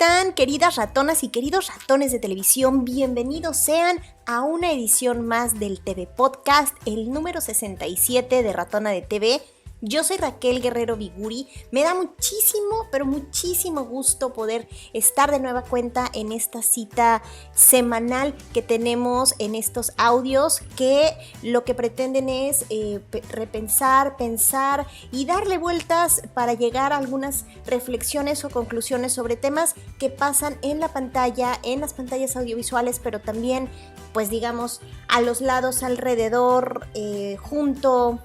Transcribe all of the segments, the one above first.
están, queridas ratonas y queridos ratones de televisión? Bienvenidos sean a una edición más del TV Podcast, el número 67 de Ratona de TV. Yo soy Raquel Guerrero Viguri. Me da muchísimo, pero muchísimo gusto poder estar de nueva cuenta en esta cita semanal que tenemos en estos audios que lo que pretenden es repensar, pensar y darle vueltas para llegar a algunas reflexiones o conclusiones sobre temas que pasan en la pantalla, en las pantallas audiovisuales, pero también, pues digamos, a los lados, alrededor, junto,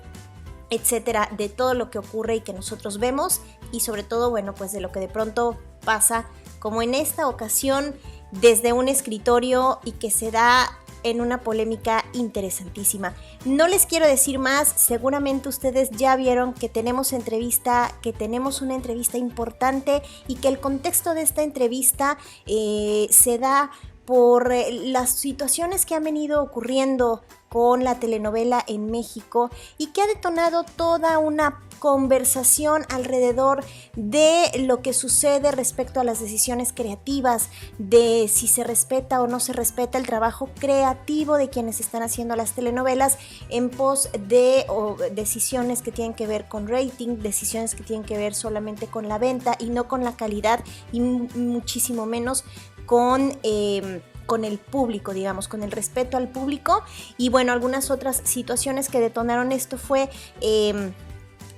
etcétera, de todo lo que ocurre y que nosotros vemos y sobre todo, bueno, pues de lo que de pronto pasa, como en esta ocasión, desde un escritorio y que se da en una polémica interesantísima. No les quiero decir más, seguramente ustedes ya vieron que tenemos una entrevista importante y que el contexto de esta entrevista se da por las situaciones que han venido ocurriendo con la telenovela en México y que ha detonado toda una conversación alrededor de lo que sucede respecto a las decisiones creativas, de si se respeta o no se respeta el trabajo creativo de quienes están haciendo las telenovelas en pos de decisiones que tienen que ver con rating, decisiones que tienen que ver solamente con la venta y no con la calidad y muchísimo menos con el público, digamos, con el respeto al público. Y bueno, algunas otras situaciones que detonaron esto fue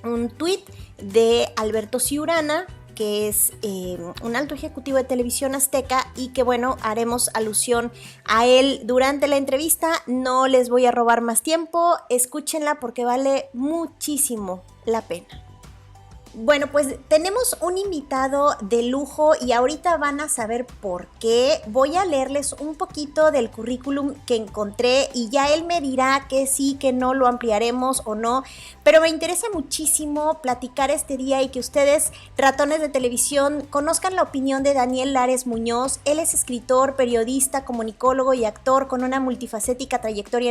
un tuit de Alberto Ciurana, que es un alto ejecutivo de Televisión Azteca y que bueno, haremos alusión a él durante la entrevista. No les voy a robar más tiempo, escúchenla porque vale muchísimo la pena. Bueno, pues tenemos un invitado de lujo y ahorita van a saber por qué. Voy a leerles un poquito del currículum que encontré y ya él me dirá que sí, que no, lo ampliaremos o no. Pero me interesa muchísimo platicar este día y que ustedes, ratones de televisión, conozcan la opinión de Daniel Lares Muñoz. Él es escritor, periodista, comunicólogo y actor con una multifacética trayectoria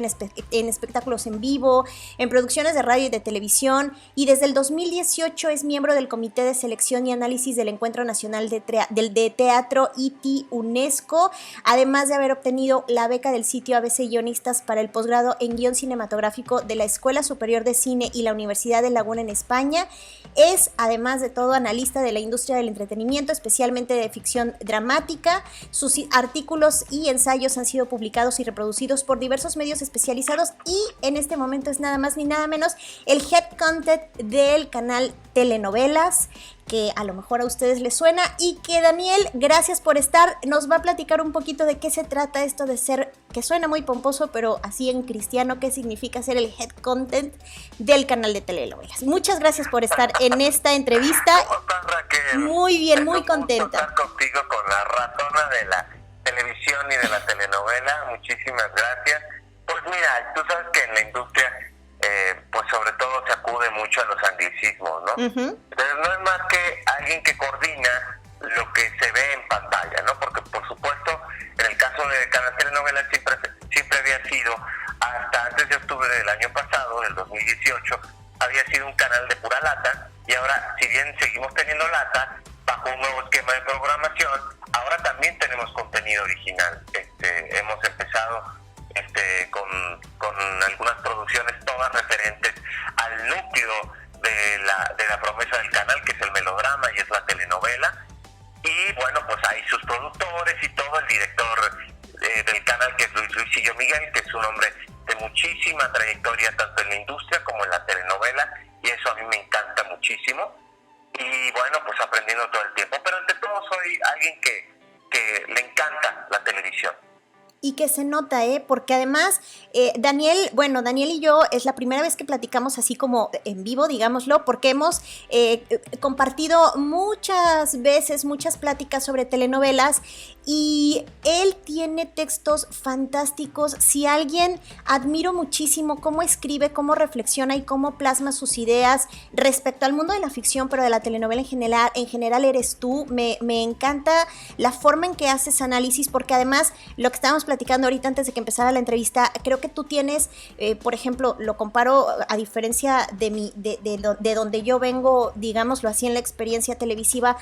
en espectáculos en vivo, en producciones de radio y de televisión, y desde el 2018 es miembro del Comité de Selección y Análisis del Encuentro Nacional de Teatro ITI UNESCO, además de haber obtenido la beca del sitio ABC Guionistas para el posgrado en guión cinematográfico de la Escuela Superior de Cine y la Universidad de Laguna en España. Es, además de todo, analista de la industria del entretenimiento, especialmente de ficción dramática. Sus artículos y ensayos han sido publicados y reproducidos por diversos medios especializados y en este momento es nada más ni nada menos el head content del canal Telenovelas, que a lo mejor a ustedes les suena, y que Daniel, gracias por estar, nos va a platicar un poquito de qué se trata esto de ser, que suena muy pomposo, pero así en cristiano, qué significa ser el head content del canal de Telenovelas. Muchas gracias por estar en esta entrevista. ¿Cómo estás, Raquel? Muy bien, muy contenta. Estar contigo, con la ratona de la televisión y de la telenovela. Muchísimas gracias. Pues mira, tú sabes que en la industria pues sobre todo se acude mucho a los anglicismos, ¿no? Pero no es más que alguien que coordina lo que se ve en pantalla, ¿no? Porque por supuesto, en el caso de Canal Telenovelas siempre había sido, hasta antes de octubre del año pasado, del 2018, había sido un canal de pura lata, y ahora, si bien seguimos teniendo lata, bajo un nuevo esquema de programación, ahora también tenemos contenido original. Hemos empezado con algunas producciones todas referentes al núcleo de la promesa del canal, que es el melodrama y es la telenovela. Y bueno, pues hay sus productores y todo, el director del canal, que es Luisillo Miguel, que es un hombre de muchísima trayectoria tanto en la industria como en la telenovela, y eso a mí me encanta muchísimo. Y bueno, pues aprendiendo todo el tiempo, pero ante todo soy alguien que le encanta la televisión. Y que se nota, porque además Daniel y yo es la primera vez que platicamos así como en vivo, digámoslo, porque hemos compartido muchas veces, muchas pláticas sobre telenovelas, y él tiene textos fantásticos. Si alguien admiro muchísimo cómo escribe, cómo reflexiona y cómo plasma sus ideas respecto al mundo de la ficción, pero de la telenovela en general eres tú. Me encanta la forma en que haces análisis, porque además lo que estábamos platicando ahorita antes de que empezara la entrevista, creo que tú tienes, por ejemplo, lo comparo a diferencia de donde yo vengo, digámoslo así, en la experiencia televisiva,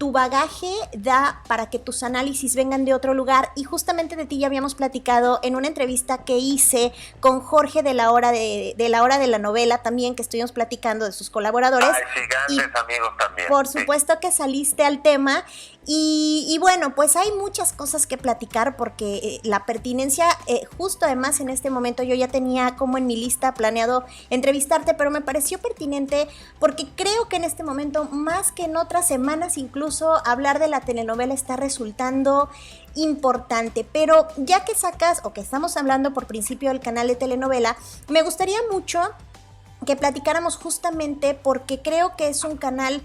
tu bagaje da para que tus análisis vengan de otro lugar, y justamente de ti ya habíamos platicado en una entrevista que hice con Jorge de la hora de la novela también, que estuvimos platicando de sus colaboradores. Ay, sí, grandes amigos también. Por supuesto que saliste al tema y bueno, pues hay muchas cosas que platicar porque la pertinencia, justo además en este momento yo ya tenía como en mi lista planeado entrevistarte, pero me pareció pertinente porque creo que en este momento, más que en otras semanas incluso, hablar de la telenovela está resultando importante. Pero ya que sacas, o que estamos hablando por principio del canal de telenovela, me gustaría mucho que platicáramos justamente porque creo que es un canal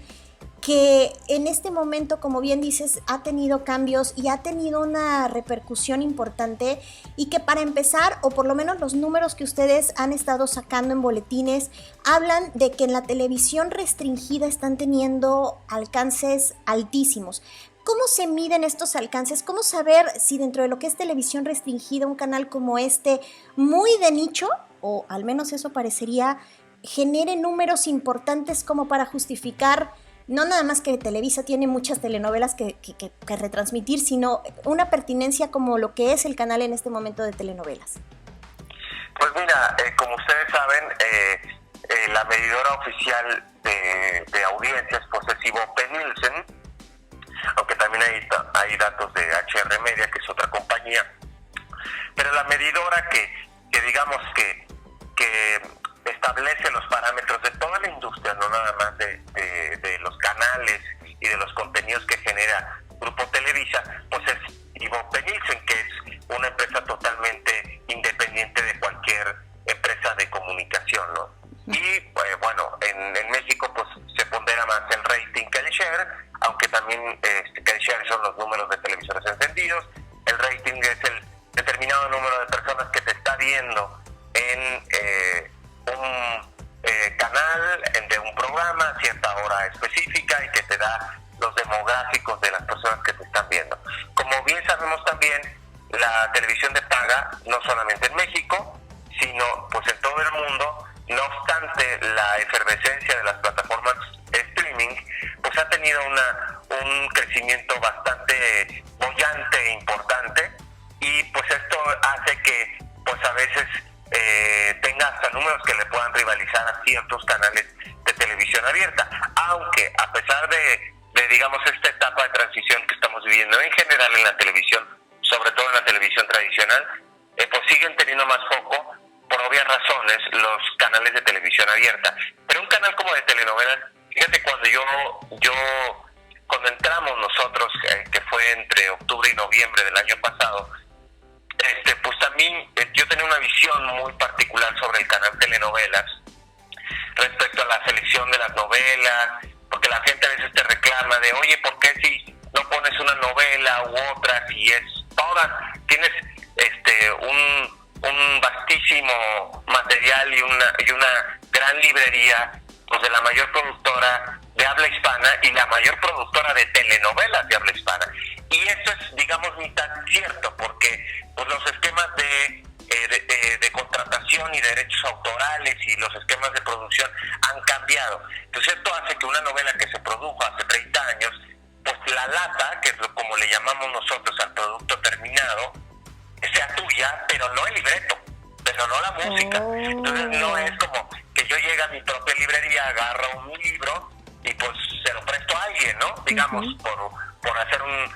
que en este momento, como bien dices, ha tenido cambios y ha tenido una repercusión importante, y que para empezar, o por lo menos los números que ustedes han estado sacando en boletines, hablan de que en la televisión restringida están teniendo alcances altísimos. ¿Cómo se miden estos alcances? ¿Cómo saber si dentro de lo que es televisión restringida, un canal como este, muy de nicho, o al menos eso parecería, genere números importantes como para justificar no nada más que Televisa tiene muchas telenovelas que retransmitir, sino una pertinencia como lo que es el canal en este momento de telenovelas? Pues mira, como ustedes saben, la medidora oficial de audiencias pues es Ibope Nielsen, aunque también hay datos de HR Media, que es otra compañía, pero la medidora que digamos que establece los parámetros de toda la industria, no nada más de los canales y de los contenidos que genera Grupo Televisa, pues es Ibope Nielsen, que es una empresa totalmente independiente de cualquier empresa de comunicación, ¿no? Y bueno, en México pues se pondera más el rating que el share, aunque también que el share son los números de televisores encendidos. El rating es el determinado número de personas que te está viendo en un canal de un programa a cierta hora específica, y que te da los demográficos de las personas que te están viendo. Como bien sabemos también, la televisión de paga, no solamente en México, sino pues en todo el mundo, no obstante la efervescencia de las plataformas de streaming, pues ha tenido un crecimiento bastante boyante e importante, y pues esto hace que pues a veces tenga hasta números que le puedan rivalizar a ciertos canales de televisión abierta, aunque a pesar de digamos esta etapa de transición que estamos viviendo en general en la televisión, sobre todo en la televisión tradicional, pues siguen teniendo más foco por obvias razones los canales de televisión abierta. Pero un canal como de telenovelas, fíjate, cuando entramos nosotros, que fue entre octubre y noviembre del año pasado, pues también yo tenía una visión muy particular sobre el canal Telenovelas respecto a la selección de las novelas, porque la gente a veces te reclama de, oye, ¿por qué si no pones una novela u otra, si es toda? Tienes un vastísimo material y una gran librería pues de la mayor productora de habla hispana y la mayor productora de telenovelas de habla hispana. Y eso es, digamos, mitad cierto, porque pues los esquemas de contratación y derechos autorales y los esquemas de producción han cambiado. Entonces esto hace que una novela que se produjo hace 30 años, pues la lata, que es como le llamamos nosotros al producto terminado, sea tuya, pero no el libreto, pero no la música. Entonces no es como que yo llegue a mi propia librería, agarro un libro y pues se lo presto a alguien, ¿no? Digamos, por hacer un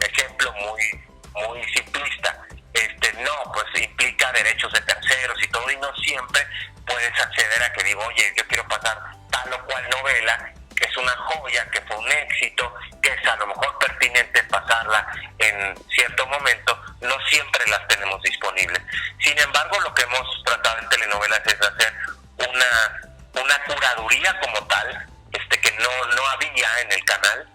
ejemplo muy simplista. No, pues implica derechos de terceros y todo, y no siempre puedes acceder a que digo, oye, yo quiero pasar tal o cual novela, que es una joya, que fue un éxito, que es a lo mejor pertinente pasarla en cierto momento, no siempre las tenemos disponibles. Sin embargo, lo que hemos tratado en telenovelas es hacer una curaduría como tal, que no había en el canal,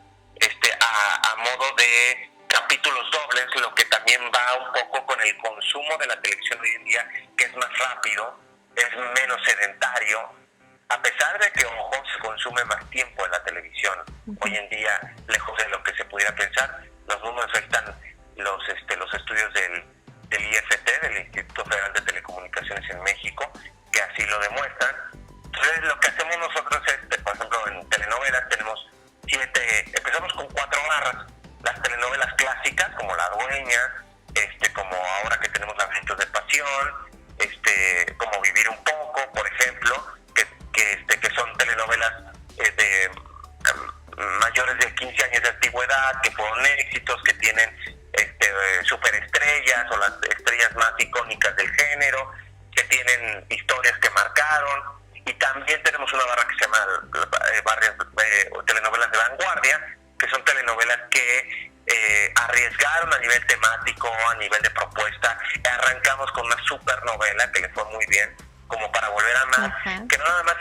a modo de capítulos dobles, lo que también va un poco con el consumo de la televisión hoy en día, que es más rápido, es menos sedentario, a pesar de que, ojo, se consume más tiempo en la televisión. Hoy en día, lejos de lo que se pudiera pensar, los números ahí están, los estudios del IFT, del Instituto Federal de Telecomunicaciones en México, que así lo demuestran. Entonces, lo que hacemos nosotros es, por ejemplo, en telenovelas tenemos 7 California, como ahora que tenemos Laberintos de Pasión, como Vivir un poco, por ejemplo, que son telenovelas de mayores de 15 años de antigüedad, que fueron éxitos, que tienen superestrellas o las estrellas más icónicas del género, que tienen historias que marcaron. Y también tenemos una barra que se llama telenovelas de vanguardia, que son telenovelas que arriesgaron a nivel temático, a nivel de propuesta. Arrancamos con una supernovela que le fue muy bien, como Para volver a amar, que no nada más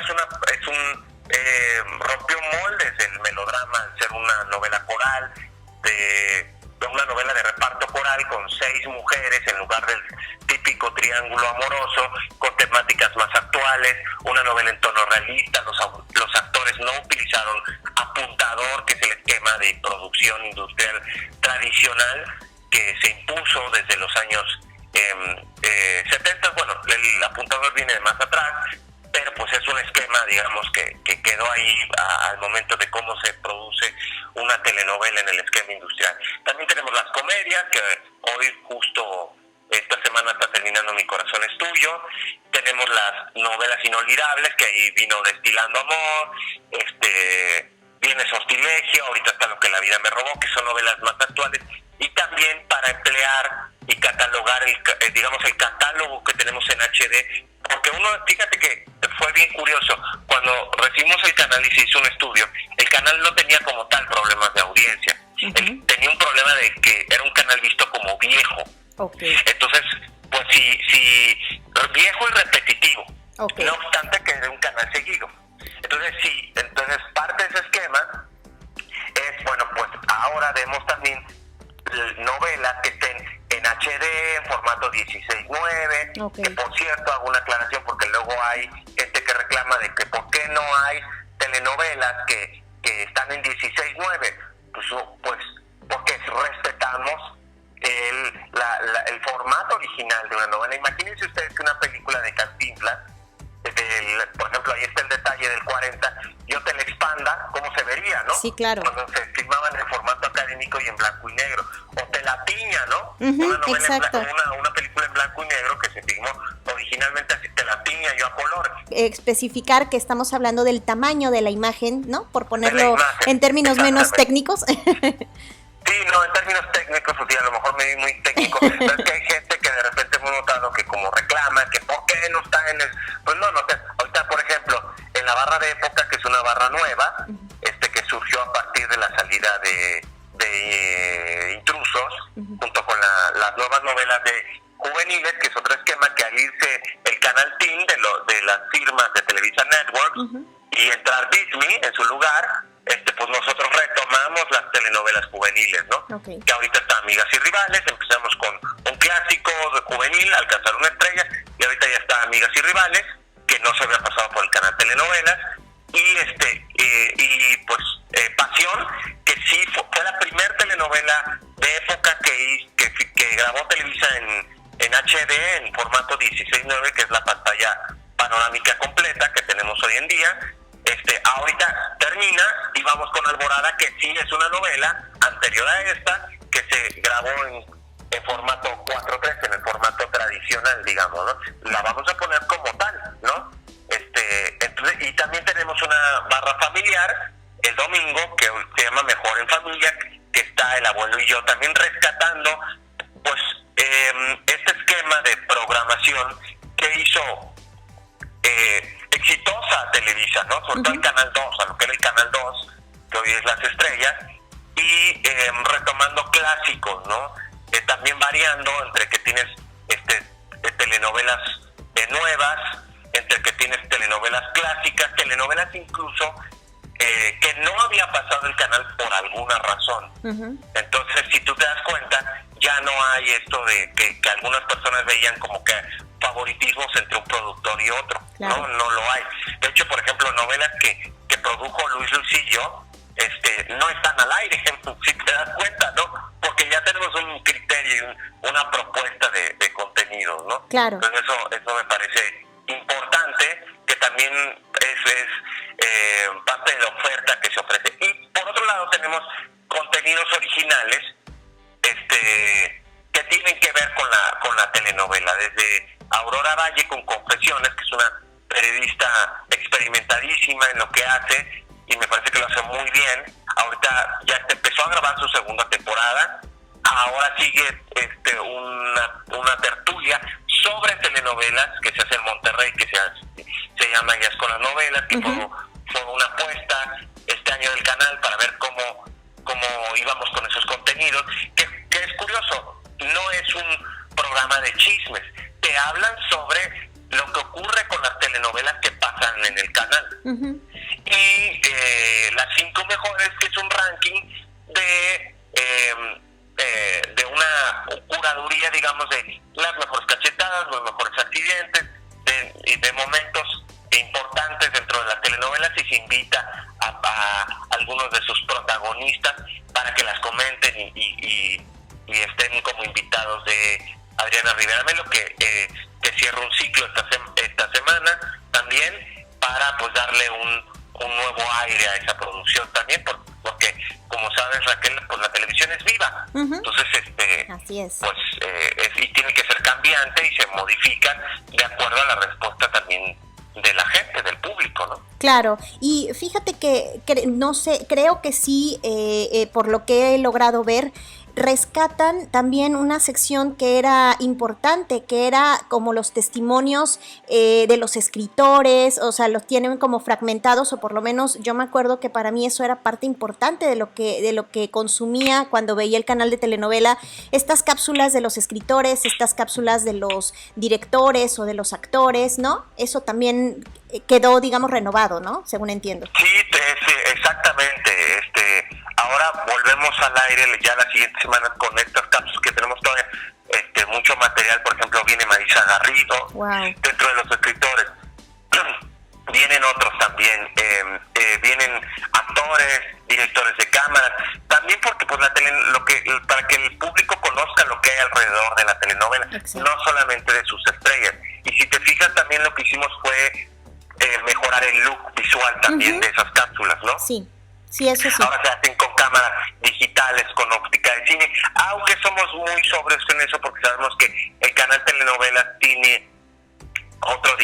rompió moldes del melodrama al ser una novela coral, de una novela de reparto coral con 6 mujeres en lugar del típico triángulo amoroso, con temáticas más actuales, una novela en tono realista. Los actores no utilizaron apuntador, que es el esquema de producción industrial tradicional que se impuso desde los años 70. Bueno, el apuntador viene de más atrás, pero pues es un esquema, digamos, que quedó ahí al momento de cómo se produce una telenovela en el esquema industrial. También tenemos las comedias, que hoy justo esta semana está terminando Mi corazón es tuyo. Tenemos las novelas inolvidables, que ahí vino Destilando amor, viene Sortilegio, ahorita está Lo que la vida me robó, que son novelas más actuales. Y también para emplear y catalogar el catálogo que tenemos en HD, porque fíjate que fue bien curioso, cuando recibimos el canal y se hizo un estudio, el canal no tenía como tal problemas de audiencia. Él tenía un problema de que era un canal visto como viejo. Entonces, pues sí, viejo y repetitivo, no obstante que era un canal seguido. Entonces parte de ese esquema es, bueno, pues ahora vemos también novelas que estén en HD, en formato 16:9, que por cierto hago una aclaración porque luego hay gente que reclama de que por qué no hay telenovelas que están en 16:9, pues porque respetamos el formato original de una novela. Imagínense ustedes que una película de Cantinflas, por ejemplo, ahí está El detalle del 40, yo te la expanda, ¿cómo se vería, no? Sí, claro. Cuando se filmaban en formato académico y en blanco y negro. O Te la piña, ¿no? Una novela una película en blanco y negro que se filmó originalmente así, Te la piña, yo a color. Especificar que estamos hablando del tamaño de la imagen, ¿no? Por ponerlo en términos menos técnicos. Sí, no, en términos técnicos, o sea, a lo mejor me vi muy técnico, pero es que hay gente que de repente hemos notado que como reclama, que ¿por qué no está en el...? Pues no sé, ahorita, por ejemplo, en la barra de época, que es una barra nueva, que surgió a partir de la salida de Intrusos, junto con las nuevas novelas de juveniles, que es otro esquema, que al irse el canal TIN de las firmas de Televisa Networks y entrar Disney en su lugar, pues nosotros retomamos las telenovelas juveniles, ¿no? Que ahorita está Amigas y Rivales, empezamos con un clásico de juvenil, Alcanzar una estrella, y ahorita ya está Amigas y Rivales, que no se había pasado por el canal Telenovelas, y Pasión, que sí fue la primer telenovela de época que grabó Televisa en HD, en formato 16:9, que es la pantalla panorámica completa que tenemos hoy en día. Ahorita termina y vamos con Alborada, que sí es una novela anterior a esta, que se grabó en formato 4:3, en el formato tradicional, digamos, ¿no? La vamos a poner como tal, ¿no? Entonces, y también tenemos una barra familiar el domingo que se llama Mejor en Familia, que está El abuelo y yo, también rescatando pues este esquema de programación que hizo exitosa Televisa, ¿no? Sobre todo el Canal 2, a lo que era el Canal 2, que hoy es Las Estrellas, y retomando clásicos, ¿no? También variando entre que tienes telenovelas nuevas, entre que tienes telenovelas clásicas, telenovelas incluso que no había pasado el canal por alguna razón. Entonces, si tú te das cuenta, ya no hay esto de que algunas personas veían como que favoritismos entre un productor y otro. Claro. No lo hay. De hecho, por ejemplo, novelas que produjo Luis Lucillo no están al aire, si te das cuenta, ¿no? Porque ya tenemos un criterio, una propuesta de contenidos, ¿no? Claro. Entonces eso me parece importante, que también es parte de la oferta que se ofrece. Y por otro lado tenemos contenidos originales, Aurora Valle con Confesiones, que es una periodista experimentadísima en lo que hace, y me parece que lo hace muy bien. Ahorita ya empezó a grabar su segunda temporada. Ahora sigue una tertulia sobre telenovelas que se hace en Monterrey, que se llama Ya es con las novelas, que fue una apuesta este año del canal para ver cómo íbamos con esos contenidos, que es curioso, no es un programa de chismes, te hablan sobre lo que ocurre con las telenovelas que pasan en el canal. Y las 5 mejores, que es un ranking de una curaduría, digamos, de las mejores cachetadas, los mejores accidentes, de momentos importantes dentro de las telenovelas, y se invita a algunos de sus protagonistas para que las comenten y estén como invitados de Adriana Rivera Melo, que cierra un ciclo esta semana también, para pues darle un nuevo aire a esa producción también, porque como sabes, Raquel, pues la televisión es viva. Entonces así es. Pues y tiene que ser cambiante y se modifican de acuerdo a la respuesta también de la gente, del público, ¿no? Claro, y fíjate que no sé, creo que sí, por lo que he logrado ver, rescatan también una sección que era importante, que era como los testimonios de los escritores, o sea, los tienen como fragmentados, o por lo menos yo me acuerdo que para mí eso era parte importante de lo que consumía cuando veía el canal de telenovela, estas cápsulas de los escritores, estas cápsulas de los directores o de los actores, ¿no? Eso también quedó, digamos, renovado, ¿no? Según entiendo. Sí, exactamente. Ahora volvemos al aire ya la siguiente semana con estas cápsulas que tenemos todavía mucho material. Por ejemplo, viene Marisa Garrido, dentro de los escritores. Vienen otros también, vienen actores, directores de cámara, también porque pues para que el público conozca lo que hay alrededor de la telenovela. Exacto. No solamente de sus estrellas. Y si te fijas, también lo que hicimos fue mejorar el look visual también de esas cápsulas, ¿no? Sí, eso sí. Ahora se hacen con cámaras digitales, con óptica de cine, aunque somos muy sobrios en eso, porque sabemos que el canal telenovelas tiene otro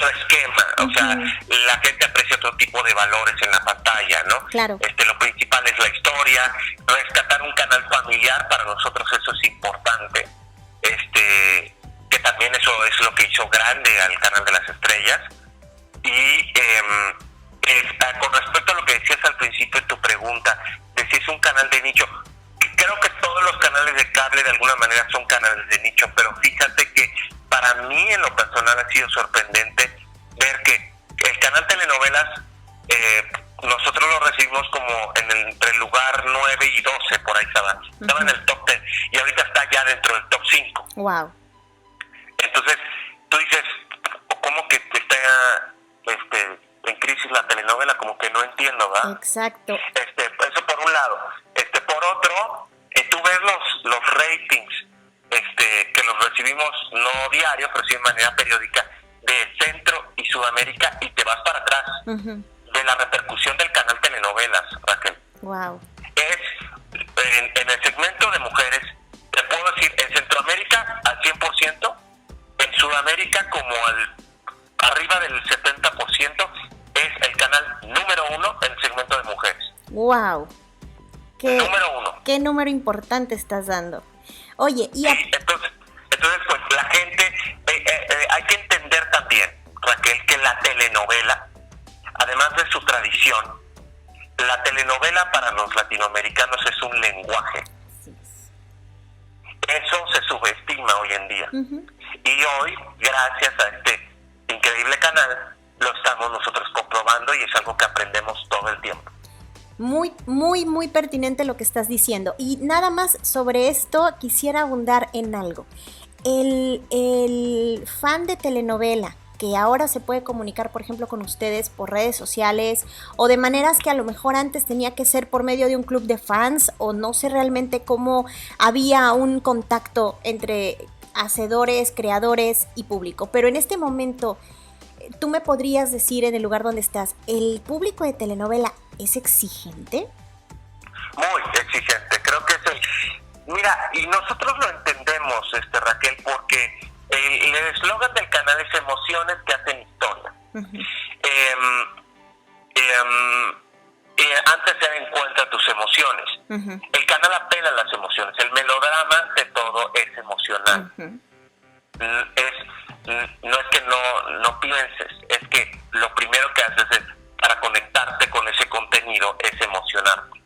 esquema, o sea, la gente aprecia otro tipo de valores en la pantalla, ¿no? Claro. Lo principal es la historia, rescatar un canal familiar, para nosotros eso es importante, que también eso es lo que hizo grande al canal de las estrellas. Y con respecto a lo que decías al principio en tu pregunta, de si es un canal de nicho, creo que todos los canales de cable de alguna manera son canales de nicho, pero fíjate que para mí en lo personal ha sido sorprendente ver que el canal telenovelas nosotros lo recibimos como entre el lugar 9 y 12, por ahí estaba en el top 10 y ahorita está ya dentro del top 5. Wow. Entonces tú dices, ¿cómo que está en crisis la telenovela? Como que no entiendo, ¿verdad? Exacto. Eso por un lado. Por otro, tú ves los ratings que los recibimos no diario, pero sí de manera periódica, de Centro y Sudamérica, y te vas para atrás de la repercusión del canal telenovelas, Raquel. Wow. En el segmento de mujeres, te puedo decir, en Centroamérica al 100%, en Sudamérica como arriba del 70%, es el canal número 1 en el segmento de mujeres. Wow. Número 1. Qué número importante estás dando. Oye, y entonces pues la gente hay que entender también, Raquel, que la telenovela, además de su tradición, la telenovela para los latinoamericanos es un lenguaje. Eso se subestima hoy en día. Y hoy, gracias a este increíble canal, lo estamos nosotros comprobando, y es algo que aprendemos todo el tiempo. Muy, muy, muy pertinente lo que estás diciendo. Y nada más sobre esto quisiera abundar en algo. El fan de telenovela que ahora se puede comunicar, por ejemplo, con ustedes por redes sociales, o de maneras que a lo mejor antes tenía que ser por medio de un club de fans, o no sé realmente cómo había un contacto entre hacedores, creadores y público. Pero en este momento, ¿tú me podrías decir, en el lugar donde estás, el público de telenovela es exigente? Muy exigente, creo que es mira, y nosotros lo entendemos, Raquel, porque el eslogan del canal es emociones que hacen historia. Antes era encuentra tus emociones. El canal apela a las emociones. El melodrama ante todo es emocional. No es que no pienses, es que lo primero que haces es, para conectarte con ese contenido, es emocionarte.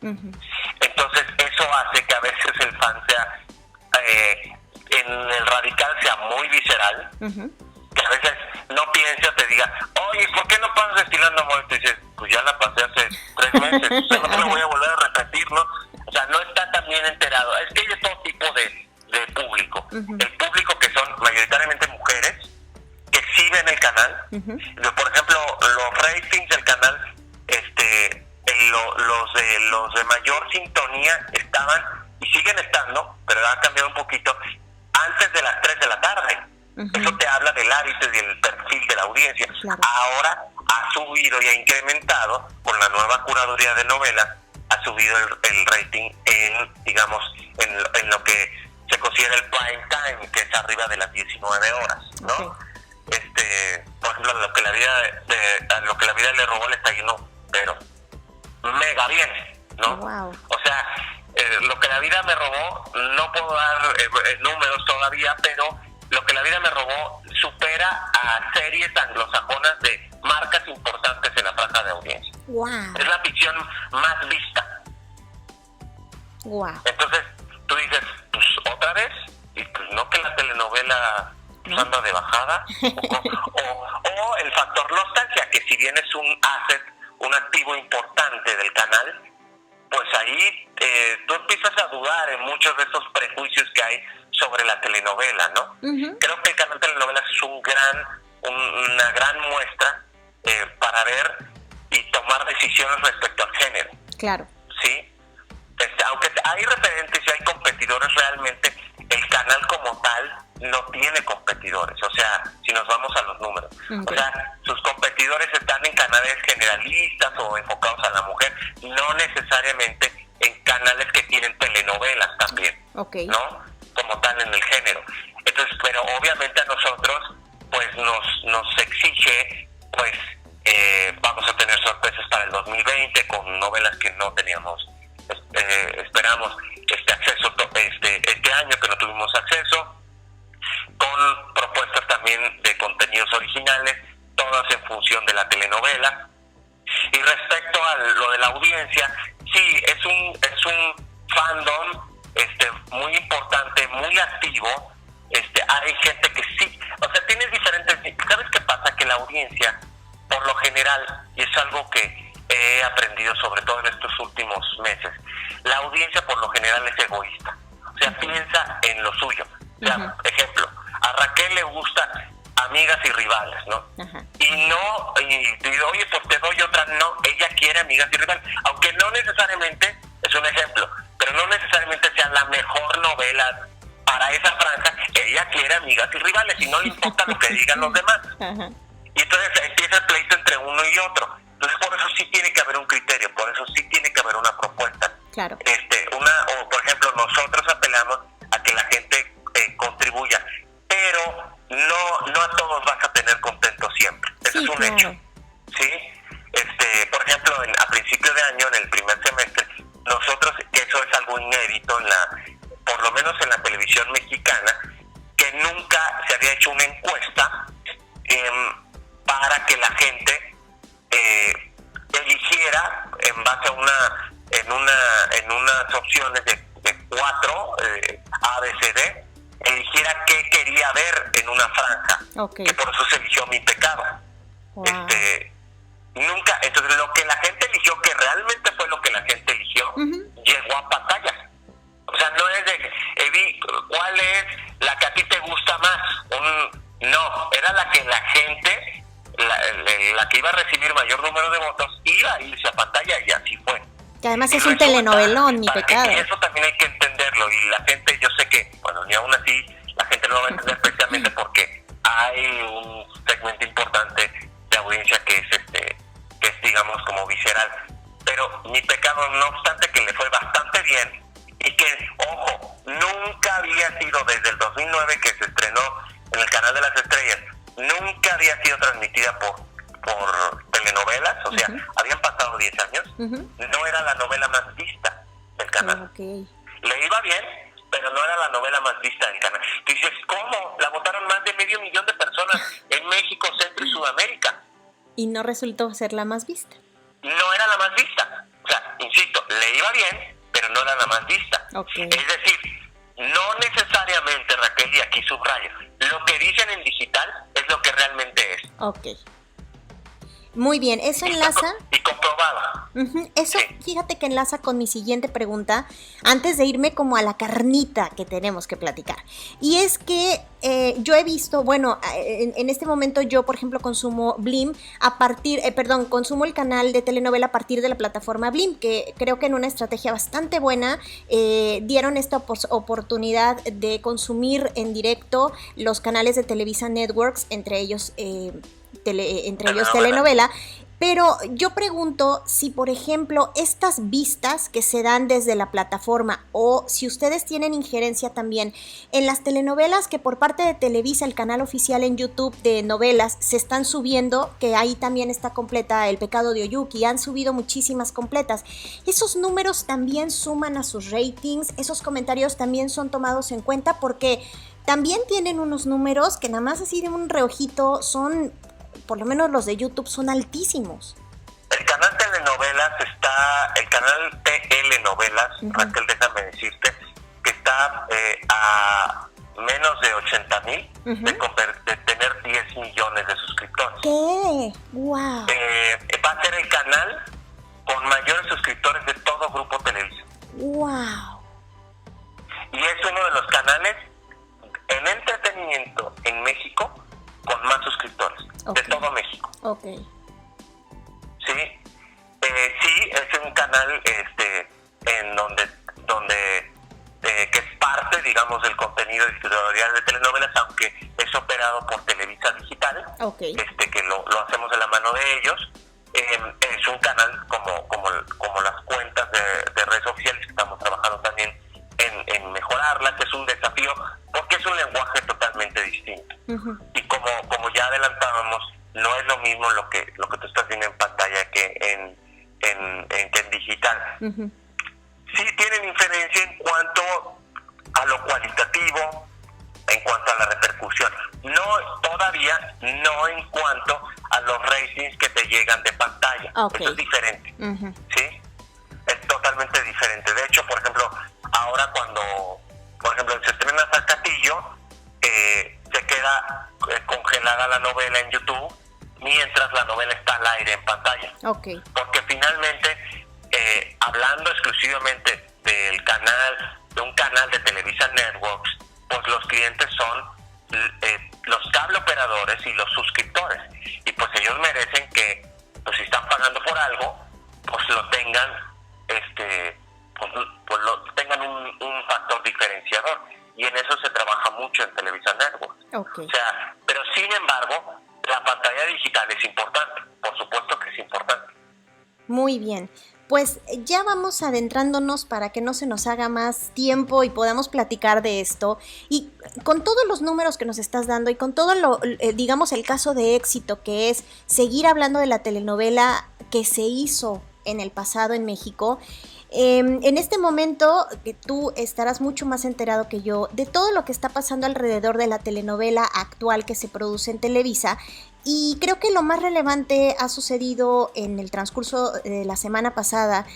Entonces eso hace que a veces el fan sea en el radical sea muy visceral, que a veces no piense o te diga, oye, ¿por qué no pasas Destilando Amor? Y tú dices, pues ya la pasé hace 3 meses, o sea, no te lo voy a volver a repetir, ¿no? O sea, no está tan bien enterado. Es que hay de todo tipo de público. El público que son mayoritariamente mujeres, que sí ven el canal. Por ejemplo, los ratings del canal, los de mayor sintonía estaban, y siguen estando, pero ha cambiado un poquito, antes de las 3 de la tarde. Eso te habla del hábito y del perfil de la audiencia. Claro. Ahora ha subido y ha incrementado con la nueva curaduría de novelas, ha subido el rating en lo que se considera el prime time, que es arriba de las 19 horas, ¿no? Por ejemplo, lo que la vida le robó le está yendo, pero mega bien, ¿no? Wow. O sea, lo que la vida me robó, no puedo dar números todavía, pero lo que la vida me robó supera a series anglosajonas de marcas importantes en la franja de audiencia. Wow. Es la ficción más vista. Wow. Entonces, tú dices, pues otra vez, y pues no, que la telenovela anda de bajada, o el factor nostalgia, que si bien es un asset, un activo importante del canal, pues ahí tú empiezas a dudar en muchos de esos prejuicios que hay sobre la telenovela, ¿no? Creo que el canal Telenovelas es una gran muestra para ver y tomar decisiones respecto al género. Claro. ¿Sí? Aunque hay referentes y hay competidores, realmente el canal como tal no tiene competidores. O sea, si nos vamos a los números. O sea, sus competidores están en canales generalistas o enfocados a la mujer, no necesariamente en canales que tienen telenovelas también, ¿no? Como tal en el género. Entonces, pero obviamente a nosotros pues nos exige, pues vamos a tener sorpresas para el 2020 con novelas que no teníamos, esperamos acceso este año, que no tuvimos acceso, con propuestas también de contenidos originales, todas en función de la telenovela. Y respecto a lo de la audiencia, sí, es un fandom muy importante, muy activo. Hay gente que sí, o sea, tienes diferentes. ¿Sabes qué pasa? Que la audiencia, por lo general, y es algo que he aprendido sobre todo en estos últimos meses, la audiencia por lo general es egoísta, o sea, piensa en lo suyo. O sea, ejemplo, a Raquel le gusta Amigas y Rivales, ¿no? Y digo, oye, pues te doy otra. No, ella quiere Amigas y Rivales, aunque no necesariamente, es un ejemplo, pero no necesariamente sea la mejor novela para esa franja. Ella quiere Amigas y Rivales y no le importa lo que digan los demás. Y entonces empieza el pleito entre uno y otro. Entonces, por eso sí tiene que haber un criterio, por eso sí tiene que haber una propuesta. Claro. O por ejemplo, nosotros apelamos a que la gente contribuya, pero no a todos vas a tener contentos siempre. Eso es un hecho. ¿Sí? Por ejemplo, a principio de año, en el primer semestre, nosotros, que eso es algo inédito por lo menos en la televisión mexicana, que nunca se había hecho una encuesta para que la gente eligiera en base a en unas opciones de 4 A, B, C, D, eligiera qué quería ver en una franja, que por eso se eligió Mi Pecado. Wow. Nunca, entonces lo que la gente eligió, que realmente fue lo que la gente eligió, llegó a pantallas. O sea, no es de Evi, ¿cuál es la que a ti te gusta más? No, era la que la gente, la que iba a recibir mayor número de votos, iba a irse a pantalla, y así fue. Que además es un telenovelón, Mi Pecado. Y eso también hay que entenderlo, y la gente, yo sé que, bueno, ni aún así, la gente no lo va a entender precisamente porque hay un segmento importante de audiencia que es digamos como visceral. Pero Mi Pecado, no obstante que le fue bastante bien, y que, ojo, nunca había sido desde el 2009 que se estrenó en el Canal de las ya había sido transmitida por telenovelas, o sea, habían pasado 10 años, no era la novela más vista del canal. Le iba bien, pero no era la novela más vista del canal. Tú dices, ¿cómo? La votaron más de 500,000 de personas en México, Centro y Sudamérica. Y no resultó ser la más vista. No era la más vista. O sea, insisto, le iba bien, pero no era la más vista. Es decir, no necesariamente, Raquel, y aquí subrayo, lo que dicen en digital es lo que realmente es. Muy bien, eso enlaza... Y comprobado. Eso, sí. Fíjate que enlaza con mi siguiente pregunta, antes de irme como a la carnita que tenemos que platicar. Y es que yo he visto, bueno, en este momento yo, por ejemplo, consumo Blim consumo el canal de telenovela a partir de la plataforma Blim, que creo que en una estrategia bastante buena dieron esta oportunidad de consumir en directo los canales de Televisa Networks, entre ellos telenovela. Pero yo pregunto si, por ejemplo, estas vistas que se dan desde la plataforma, o si ustedes tienen injerencia también en las telenovelas que por parte de Televisa, el canal oficial en YouTube de novelas, se están subiendo, que ahí también está completa El pecado de Oyuki, han subido muchísimas completas. Esos números también suman a sus ratings, esos comentarios también son tomados en cuenta, porque también tienen unos números que nada más así de un reojito son... Por lo menos los de YouTube son altísimos. El canal Telenovelas el canal TL Novelas, Raquel, déjame decirte, que está a menos de 80,000 de tener 10 millones de suscriptores. ¿Qué? ¡Wow! Va a ser el canal con mayores suscriptores de todo Grupo Televisa. ¡Wow! Y es uno de los canales en entretenimiento en México con más suscriptores de todo México. Sí, es un canal en donde que es parte, digamos, del contenido editorial de telenovelas, aunque es operado por Televisa Digital, que lo hacemos de la mano de ellos. Es un canal como las cuentas de redes oficiales, que estamos trabajando también en mejorarla, que es un desafío, porque es un lenguaje totalmente distinto. Y como ya adelantábamos, no es lo mismo lo que tú estás viendo en pantalla que en digital. Sí tienen diferencia en cuanto a lo cualitativo, en cuanto a la repercusión. Todavía no en cuanto a los ratings que te llegan de pantalla. Eso es diferente. ¿Sí? Es totalmente diferente. De hecho, por ejemplo, ahora cuando, por ejemplo, se estrena Zacatillo, se queda congelada la novela en YouTube mientras la novela está al aire en pantalla. Porque finalmente, hablando exclusivamente de un canal de Televisa Networks, pues los clientes son los cable operadores y los suscriptores. Y pues ellos merecen que, pues si están pagando por algo, pues lo tengan, tengan un factor diferenciador. Y en eso se trabaja mucho en Televisa Networks. O sea, pero sin embargo, la pantalla digital es importante, por supuesto que es importante. Muy bien, pues ya vamos adentrándonos para que no se nos haga más tiempo y podamos platicar de esto. Y con todos los números que nos estás dando y con todo digamos, el caso de éxito que es seguir hablando de la telenovela que se hizo en el pasado en México, en este momento que tú estarás mucho más enterado que yo de todo lo que está pasando alrededor de la telenovela actual que se produce en Televisa, y creo que lo más relevante ha sucedido en el transcurso de la semana pasada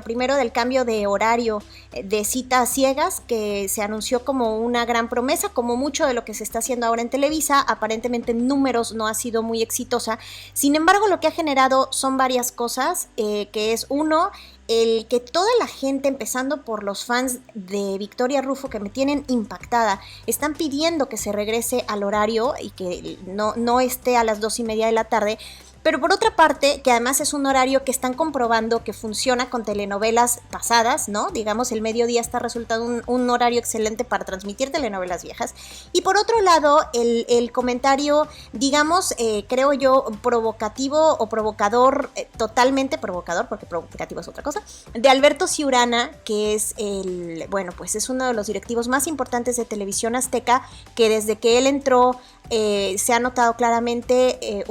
primero del cambio de horario de Citas Ciegas, que se anunció como una gran promesa, como mucho de lo que se está haciendo ahora en Televisa. Aparentemente en números no ha sido muy exitosa, sin embargo lo que ha generado son varias cosas, que es uno, el que toda la gente, empezando por los fans de Victoria Rufo, que me tienen impactada, están pidiendo que se regrese al horario y que no esté a las 2:30 de la tarde. Pero por otra parte, que además es un horario que están comprobando que funciona con telenovelas pasadas, ¿no? Digamos, el mediodía está resultando un horario excelente para transmitir telenovelas viejas. Y por otro lado, el comentario, digamos, creo yo, provocativo o provocador, totalmente provocador, porque provocativo es otra cosa, de Alberto Ciurana, que es es uno de los directivos más importantes de Televisión Azteca, que desde que él entró se ha notado claramente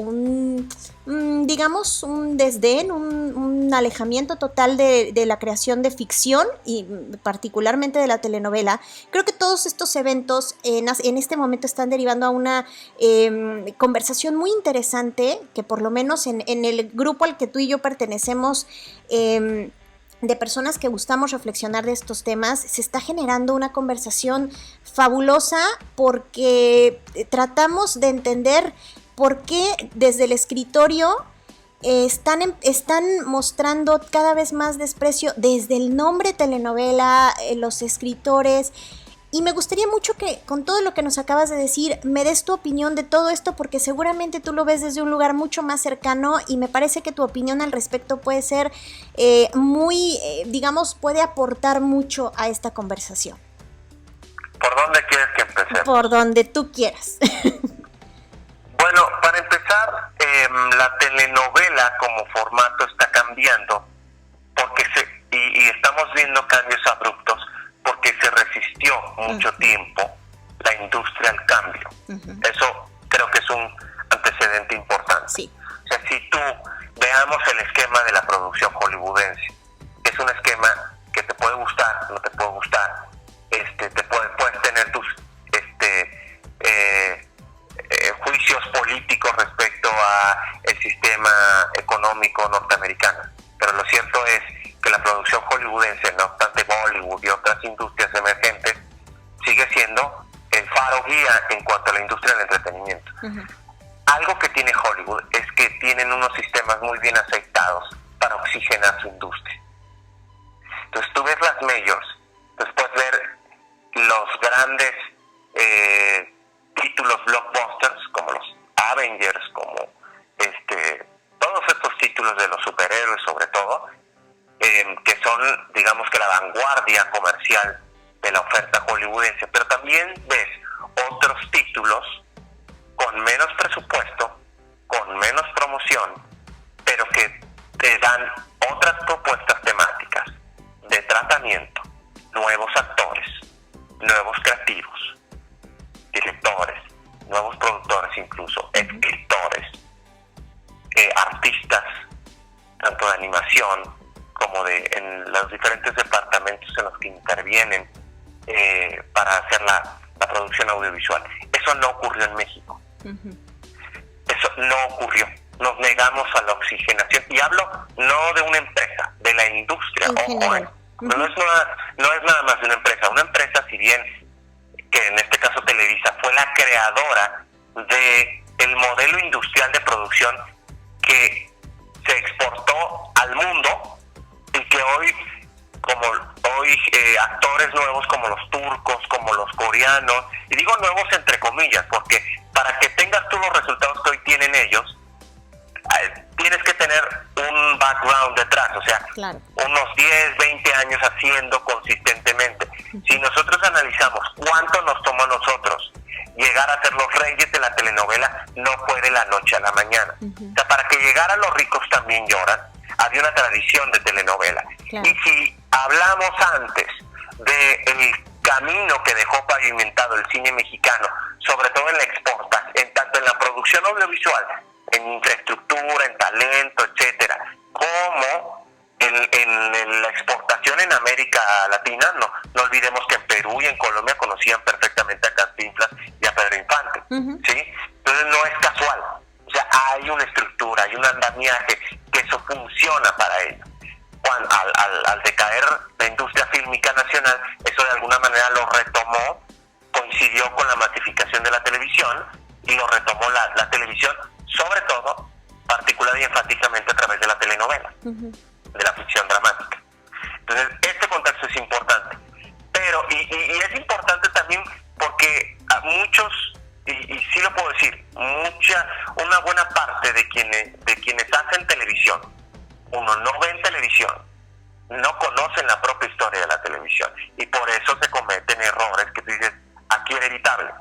digamos, un desdén, un alejamiento total de la creación de ficción y particularmente de la telenovela. Creo que todos estos eventos en este momento están derivando a una conversación muy interesante que por lo menos en el grupo al que tú y yo pertenecemos, de personas que gustamos reflexionar de estos temas, se está generando una conversación fabulosa porque tratamos de entender por qué desde el escritorio están mostrando cada vez más desprecio desde el nombre telenovela, los escritores. Y me gustaría mucho que con todo lo que nos acabas de decir me des tu opinión de todo esto, porque seguramente tú lo ves desde un lugar mucho más cercano y me parece que tu opinión al respecto puede ser digamos, puede aportar mucho a esta conversación. ¿Por dónde quieres que empecemos? Por donde tú quieras. Bueno, para empezar, la telenovela como formato está cambiando porque y estamos viendo cambios abruptos porque se resistió mucho tiempo la industria al cambio. Eso creo que es un antecedente importante. Sí. O sea, si tú veamos el esquema de la producción hollywoodense, es un esquema que te puede gustar, no te puede gustar, puedes tener tus juicios políticos respecto a el sistema económico norteamericano, pero lo cierto es que la producción hollywoodense, no obstante Bollywood y otras industrias emergentes, sigue siendo el faro guía en cuanto a la industria del entretenimiento. Algo que tiene Hollywood es que tienen unos sistemas muy bien aceitados para oxigenar su industria. Entonces tú ves las majors, entonces puedes ver los grandes títulos blockbusters como los Avengers, como todos estos títulos de los superhéroes sobre todo, que son, digamos, que la vanguardia comercial de la oferta hollywoodense, pero también ves otros títulos con menos presupuesto, con menos promoción, pero que te dan otras propuestas temáticas de tratamiento, nuevos actores, nuevos creativos, directores, nuevos productores, incluso escritores, artistas, tanto de animación como en los diferentes departamentos en los que intervienen para hacer la producción audiovisual. Eso no ocurrió en México. Eso no ocurrió. Nos negamos a la oxigenación. Y hablo no de una empresa, de la industria. No es nada más de una empresa. Una empresa, si bien que en este caso Televisa fue la creadora de el modelo industrial de producción que se exportó al mundo y que hoy actores nuevos como los turcos, como los coreanos, y digo nuevos entre comillas, porque para que tengas tú los resultados que hoy tienen ellos, tienes que tener un background detrás, o sea, unos 10, 20 años haciendo consistentemente. Si nosotros analizamos cuánto nos tomó a nosotros llegar a ser los reyes de la telenovela, no fue de la noche a la mañana. O sea, para que llegara Los ricos también lloran, había una tradición de telenovela. Y si hablamos antes del camino que dejó pavimentado el cine mexicano, sobre todo en la exportación, tanto en la producción audiovisual, en infraestructura, en talento, etcétera, como en la exportación en América Latina, no olvidemos que en Perú y en Colombia conocían perfectamente a Cantinflas y a Pedro Infante, ¿sí? Entonces no es casual, o sea, hay una estructura, hay un andamiaje que eso funciona para ello. Al decaer la industria fílmica nacional, eso de alguna manera lo retomó, coincidió con la masificación de la televisión y lo retomó la televisión, sobre todo, particular y enfáticamente a través de la telenovela, de la ficción dramática. Entonces, este contexto es importante, pero y es importante también porque a muchos, y sí lo puedo decir, una buena parte de quienes hacen televisión, uno no ve en televisión, no conocen la propia historia de la televisión, y por eso se cometen errores que tú dices, aquí era evitable,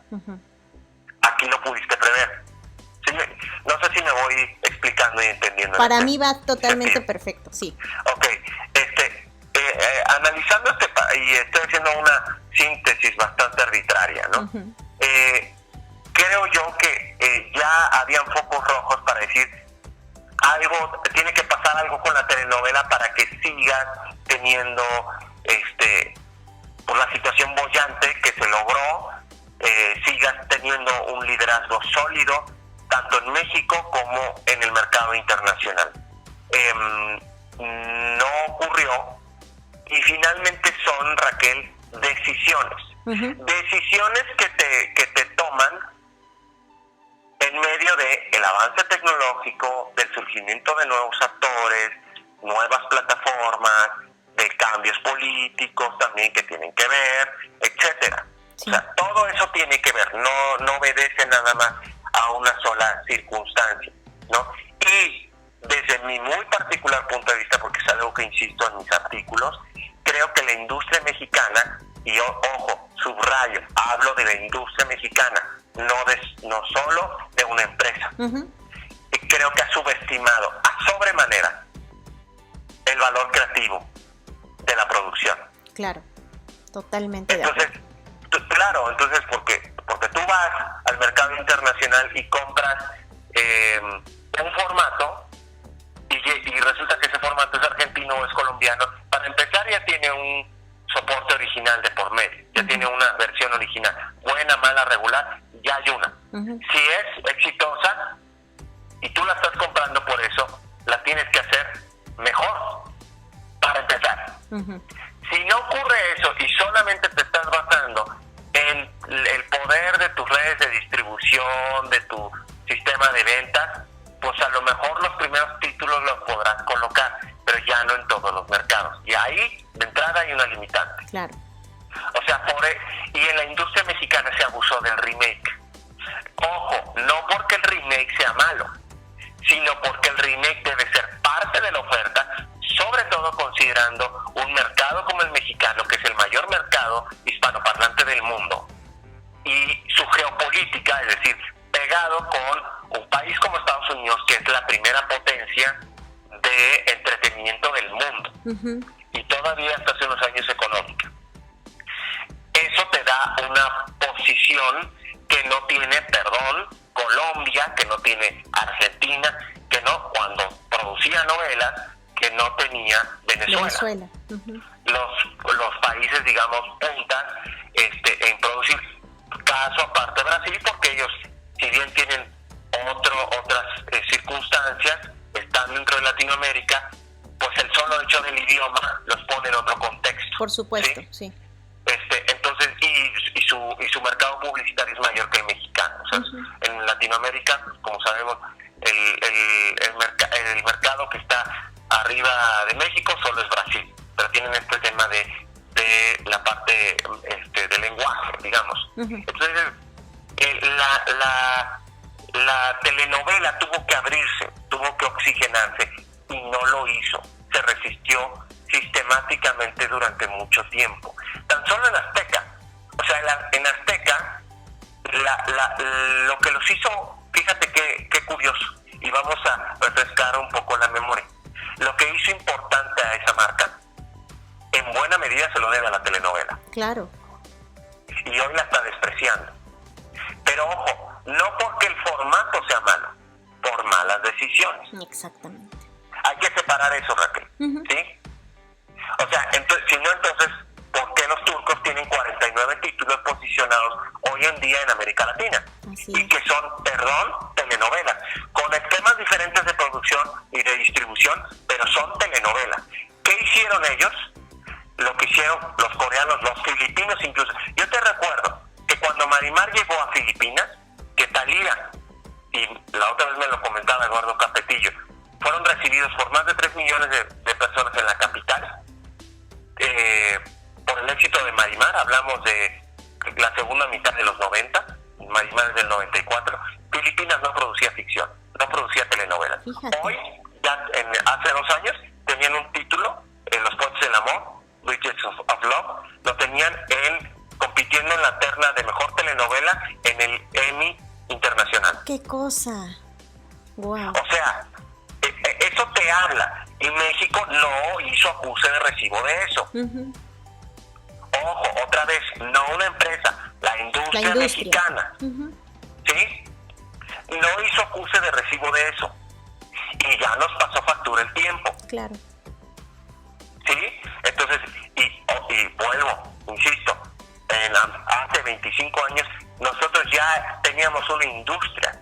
aquí lo pudiste prever. ¿Sí? No sé si me voy explicando y entendiendo. Para mí va totalmente perfecto, sí. Ok, analizando y estoy haciendo una síntesis bastante arbitraria, ¿no? Creo yo que tiene que pasar algo con la telenovela para que sigas teniendo por la situación boyante que se logró, sigas teniendo un liderazgo sólido, tanto en México como en el mercado internacional. No ocurrió, y finalmente son, Raquel, decisiones. Uh-huh. Decisiones que te toman en medio del avance tecnológico, del surgimiento de nuevos actores, nuevas plataformas, de cambios políticos también que tienen que ver, etcétera. Sí. O sea, todo eso tiene que ver, no obedece nada más a una sola circunstancia, ¿no? Y desde mi muy particular punto de vista, porque es algo que insisto en mis artículos, creo que la industria mexicana, y ojo, subrayo, hablo de la industria mexicana, no solo de una empresa. Uh-huh. Y creo que ha subestimado a sobremanera el valor creativo de la producción. Claro, totalmente. Entonces, entonces porque tú vas al mercado internacional y compras un formato y resulta que ese formato es argentino o es colombiano. Para empezar, ya tiene un soporte original de por medio, ya tiene una versión original, buena, mala, regular, ya hay una. Uh-huh. Si es exitosa y tú la estás comprando por eso, la tienes que hacer mejor, para empezar. Uh-huh. Si no ocurre eso y solamente te estás basando en el poder de tus redes de distribución, de tu sistema de ventas, pues a lo mejor los primeros títulos los podrás colocar, pero ya no en todos los mercados. Y ahí, de entrada, hay una limitante. Claro. O sea, y en la industria mexicana se abusó del remake. Ojo, no porque el remake sea malo, sino porque el remake debe ser parte de la oferta, sobre todo considerando un mercado como el mexicano, que es el mayor mercado hispanoparlante del mundo, y su geopolítica, es decir, pegado con un país como Estados Unidos, que es la primera potencia de entretenimiento del mundo. Uh-huh. Y todavía hasta hace unos años económica. Eso te da una posición que no tiene, Colombia, que no tiene Argentina, que no, cuando producía novelas, que no tenía Venezuela. Uh-huh. Los países, digamos, puntas en producir, caso aparte Brasil, porque ellos, si bien tienen otras circunstancias, están dentro de Latinoamérica, pues el solo hecho del idioma los pone en otro contexto. Por supuesto, sí. Entonces, y su mercado publicitario es mayor que el mexicano. O sea, uh-huh. En Latinoamérica, como sabemos, el mercado que está arriba de México solo es Brasil, pero tienen este tema de la parte del lenguaje, digamos. Uh-huh. Entonces, la telenovela tuvo que abrirse, tuvo que oxigenarse, y no lo hizo. Se resistió sistemáticamente durante mucho tiempo. Tan solo en Azteca. O sea, en Azteca, lo que los hizo, fíjate qué curioso, y vamos a refrescar un poco la memoria. Lo que hizo importante a esa marca, en buena medida se lo debe a la telenovela. Claro. Y hoy la está despreciando. Pero ojo, no porque el formato sea malo, por malas decisiones. Exactamente. Hay que separar eso, Raquel. Uh-huh. ¿Sí? O sea, entonces, ¿por qué los turcos tienen 49 títulos posicionados hoy en día en América Latina? Así y que son, telenovelas, con esquemas diferentes de producción y de distribución, pero son telenovelas. ¿Qué hicieron ellos? Lo que hicieron los coreanos, los filipinos incluso. Yo te recuerdo que cuando Marimar llegó a Filipinas, que Thalía, y la otra vez me lo comentaba Eduardo Capetillo, fueron recibidos por más de 3 millones de personas en la capital, por el éxito de Marimar. Hablamos de la segunda mitad de los 90, Marimar es del 94. Filipinas no producía ficción, no producía telenovelas. Fíjate. Hoy, hace 2 años, tenían un título en Los Puentes del Amor, Bridges of Love, lo tenían compitiendo en la terna de mejor telenovela en el Emmy Internacional. ¡Qué cosa! ¡Wow! O sea, eso te habla. Y México no hizo acuse de recibo de eso. Uh-huh. Ojo, otra vez, no una empresa, la industria mexicana. Uh-huh. ¿Sí? No hizo acuse de recibo de eso. Y y ya nos pasó factura el tiempo. Claro. ¿Sí? Entonces, y vuelvo, insisto, hace 25 años nosotros ya teníamos una industria,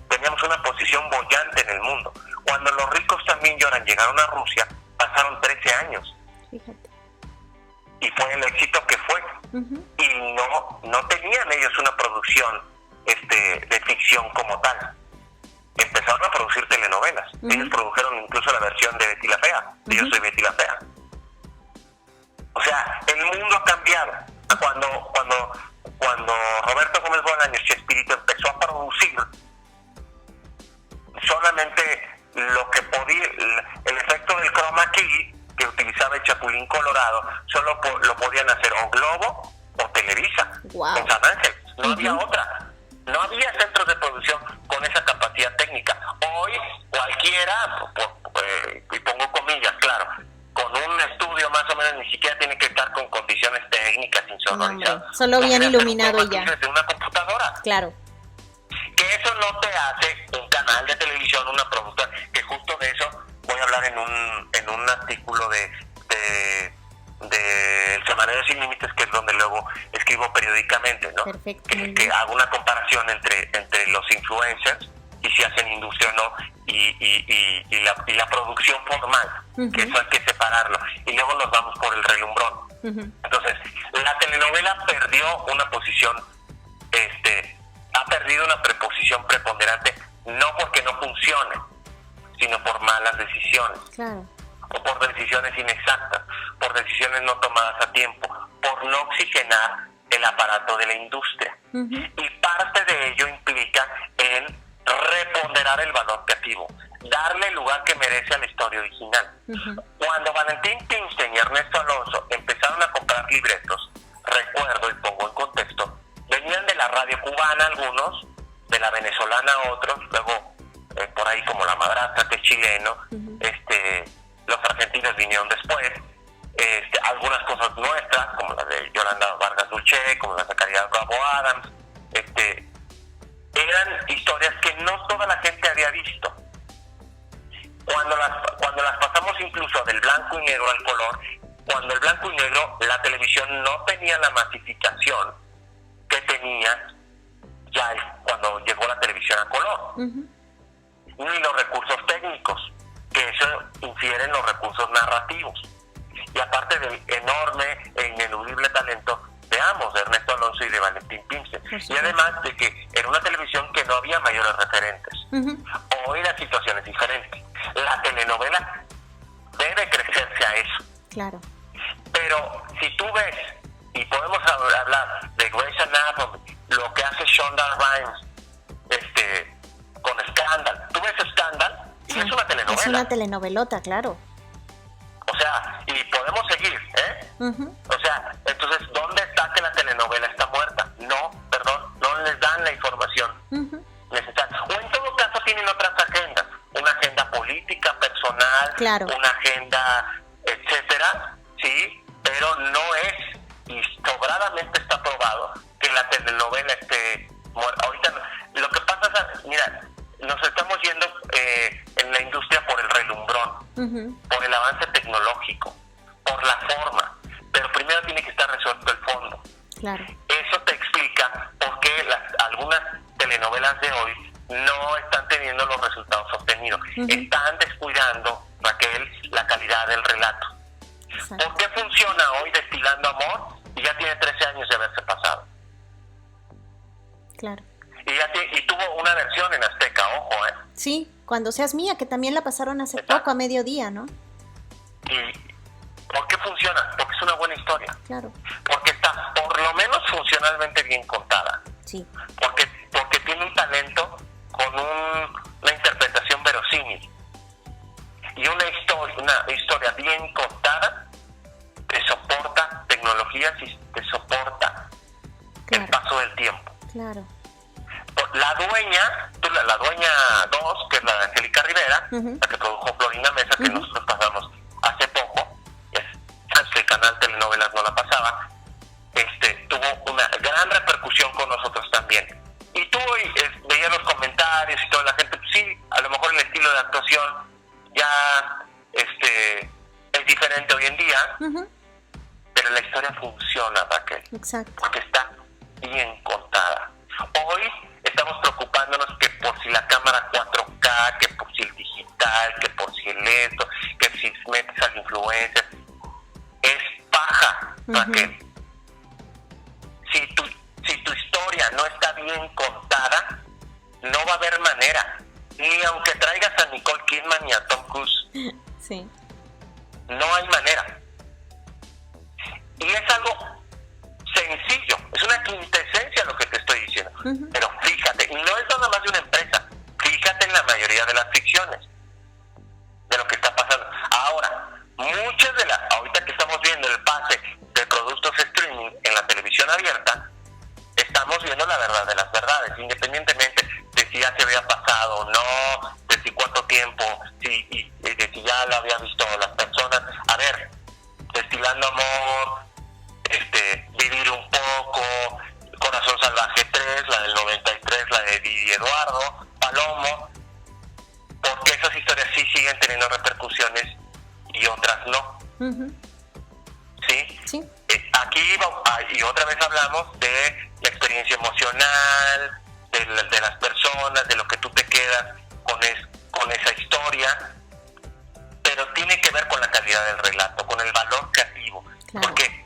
teníamos una posición boyante en el mundo. Cuando los ricos también lloran, llegaron a Rusia, pasaron 13 años. Fíjate. Y fue el éxito que fue. Y no tenían ellos una producción de ficción como tal. Empezaron a producir telenovelas. Ellos produjeron incluso la versión de Betty la Fea, de Yo soy Betty la Fea. O sea, el mundo ha cambiado. Cuando Roberto Gómez Bolaños, Chespirito, empezó a producir, solamente lo que podía, el efecto del chroma key que utilizaba el Chapulín Colorado, solo lo podían hacer o Globo o Televisa, Wow. en San Ángel. No había otra. No había centros de producción con esa capacidad técnica. Hoy cualquiera, y pongo comillas, claro, con un estudio más o menos ni siquiera tiene que estar con condiciones técnicas insonorizadas. No, solo bien iluminado y ya. Desde una computadora. Claro. Que eso no te hace un canal de televisión, una productora, que justo de eso voy a hablar en un artículo de El Semanario Sin Límites, que es donde luego escribo periódicamente, ¿no? Perfecto. Que hago una comparación entre los influencers y si hacen industria o no, y la producción formal, que eso hay que separarlo, y luego nos vamos por el relumbrón. Entonces, la telenovela perdió una posición, ha perdido una preposición preponderante, no porque no funcione, sino por malas decisiones. Claro. O por decisiones inexactas, por decisiones no tomadas a tiempo, por no oxigenar el aparato de la industria. Y parte de ello implica en reponderar el valor creativo, darle el lugar que merece a la historia original. Cuando Valentín Pimstein y Ernesto Alonso empezaron a comprar libretos, recuerdo y pongo en contexto, venían de la radio cubana algunos, de la venezolana otros, luego por ahí como La Madrastra, que es chileno, los argentinos vinieron después, algunas cosas nuestras, como la de Yolanda Vargas Dulce, como la de Caridad Bravo Adams, eran historias que no toda la gente había visto. Cuando las pasamos incluso del blanco y negro al color, cuando el blanco y negro, la televisión no tenía la masificación que tenía ya cuando llegó la televisión a color, ni los recursos técnicos, que eso infiere en los recursos narrativos, y aparte del enorme e ineludible talento de ambos, de Ernesto Alonso y de Valentín Pimstein, y además de que en una televisión que no había mayores referentes. Hoy la situación es diferente. La telenovela debe crecerse a eso. Claro. Pero si tú ves, y podemos hablar de Grey's Anatomy, lo que hace Shonda Rhimes con Scandal, tú ves Scandal y es una telenovela. Es una telenovelota, claro. O sea, y podemos seguir, O sea, entonces, ¿dónde está que la telenovela está muerta? No, perdón, no les dan la información necesaria. O en todo caso tienen otras agendas, una agenda política, personal, claro, una agenda, etcétera, sí, pero no es, y sobradamente está probado, que la telenovela esté muerta. Ahorita, lo que pasa es, mira, nos estamos yendo en la industria por el relumbrón, por el avance tecnológico, por la forma, pero primero tiene que estar resuelto el fondo. Claro. Eso te explica por qué algunas telenovelas de hoy no están teniendo los resultados obtenidos. Están descuidando, Raquel, la calidad del relato. Exacto. ¿Por qué funciona hoy Destilando Amor y ya tiene 13 años de haberse pasado? Claro. Y tuvo una versión en Azteca, ojo, Sí, Cuando seas mía, que también la pasaron hace poco, a mediodía, ¿no? ¿Y por qué funciona? Porque es una buena historia. Claro. Porque está por lo menos funcionalmente bien contada. Sí. Porque tiene un talento con una interpretación verosímil. Y una historia bien contada te soporta tecnologías y te soporta el paso del tiempo. Claro. La dueña 2, que es la de Angélica Rivera, la que produjo Florinda Mesa, que nosotros pasamos hace poco, el canal Telenovelas no la pasaba, tuvo una gran repercusión con nosotros también. Y tú veías los comentarios y toda la gente, pues sí, a lo mejor el estilo de actuación televisión ya es diferente hoy en día, pero la historia funciona, Raquel. Exacto. Porque está bien contada. Hoy estamos preocupándonos que por si la cámara 4K, que por si el digital, que por si el esto, que si metes al influencer. Es paja, Raquel. Si tu historia no está bien contada, no va a haber manera. Ni aunque traigas a Nicole Kidman y a Tom Cruise. Sí. No hay manera. Y es algo sencillo, es una quintesencia lo que te estoy diciendo. Pero fíjate, y no es nada más de una empresa, fíjate en la mayoría de las ficciones, de lo que está pasando. Ahora, muchas de las, ahorita que estamos viendo el pase de productos streaming en la televisión abierta, estamos viendo la verdad de las verdades, independientemente de si ya se había pasado o no, de si cuánto tiempo, de si ya lo había visto las personas. A ver, Destilando Amor, Vivir un poco, Corazón Salvaje 3, la del 93, la de Didi Eduardo, Palomo, porque esas historias sí siguen teniendo repercusiones y otras no. ¿Sí? Aquí y otra vez hablamos de la experiencia emocional, de las personas, de lo que tú te quedas con esa historia, pero tiene que ver con la calidad del relato, con el valor creativo. Claro. Porque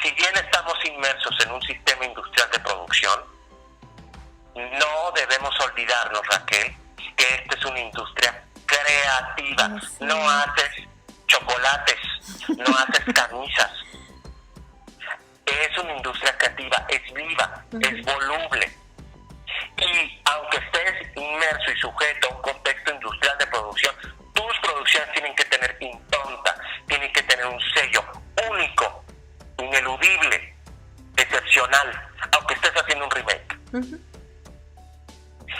si bien estamos inmersos en un sistema industrial de producción, no debemos olvidarnos, Raquel, que esta es una industria creativa. Sí. No haces chocolates, no haces camisas. Es una industria creativa, es viva, es voluble. Y aunque estés inmerso y sujeto a un contexto industrial de producción, tus producciones tienen que tener impronta, tienen que tener un sello único, ineludible, excepcional, aunque estés haciendo un remake.